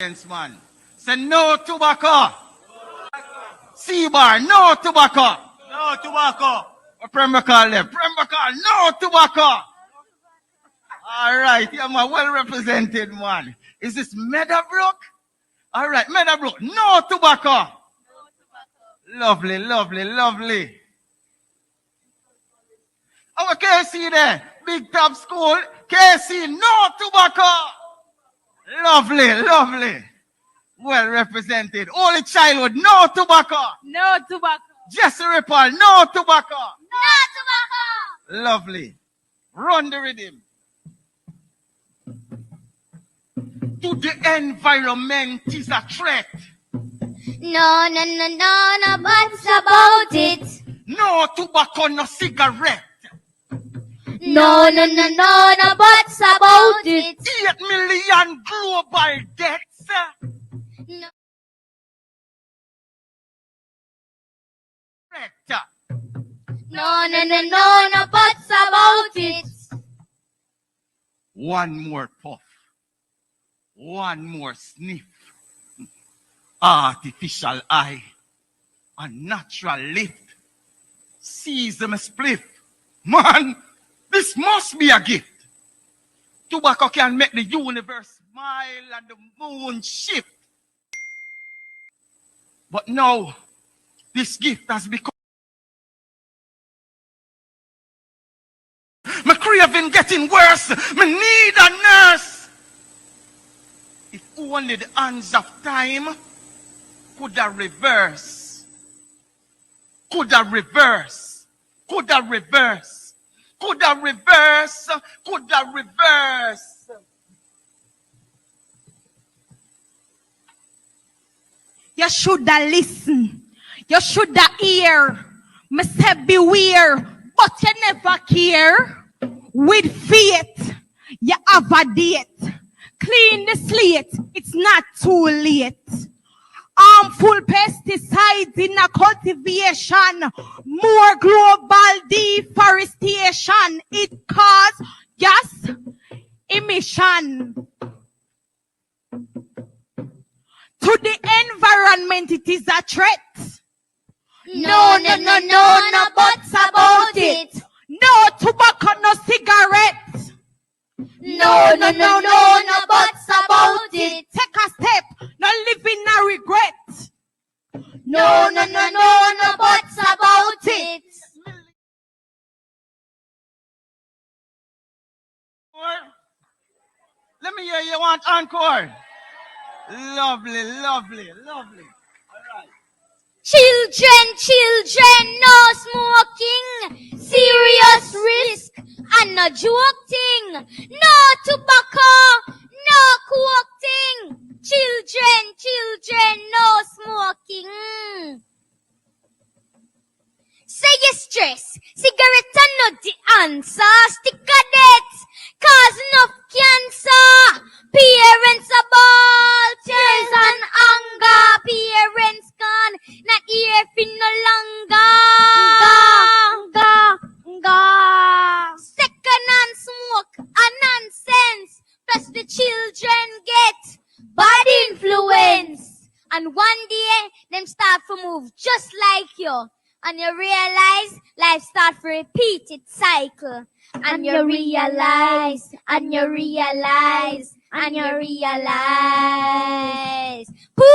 Man. Say no tobacco. C-bar, no tobacco. No tobacco. What Prem call them? Prem call, no tobacco. All right, yeah, man, well represented, man. Is this Meadowbrook? All right, Meadowbrook, no tobacco. Lovely, lovely, lovely. Our KC there, Big Top School, KC, no tobacco. Lovely, lovely. Well represented. Only childhood, no tobacco. No tobacco. Jesse Ripple, no tobacco. No tobacco. Lovely. Run the rhythm. To the environment is a threat. No buts about it. No tobacco, no cigarette. No buts about it. 8 million global deaths. No. No buts about it. One more puff. One more sniff. Artificial eye. Unnatural lift. Seize them a spliff. Man, this must be a gift. Tobacco can make the universe smile and the moon shift. But now, this gift has become my craving getting worse. Me need a nurse. If only the hands of time coulda reverse. Coulda reverse. Coulda reverse. Coulda reverse. Coulda reverse. You shoulda listen. You shoulda hear. Me say beware, but you never care. With faith, you have a date. Clean the slate, it's not too late. Harmful pesticides in a cultivation. More global deforestation. It cause gas emission. To the environment, it is a threat. No buts about it. No tobacco, no cigarette. No buts about it. Take a step, no living, no regret. No buts about it. Let me hear you want encore. Lovely, lovely, lovely. Children, no smoking. Serious risk and no joking. No tobacco, no coke. Children, no smoking. Say you stress. Cigarette are not the answer. Stick a death. Cause enough cancer. Parents are ball. Tears and anger. Parents gone. Not here for no longer. Second hand smoke and nonsense. Plus the children get bad influence. And one day, them start to move just like you. And you realize life start to repeat its cycle. And you realize. Put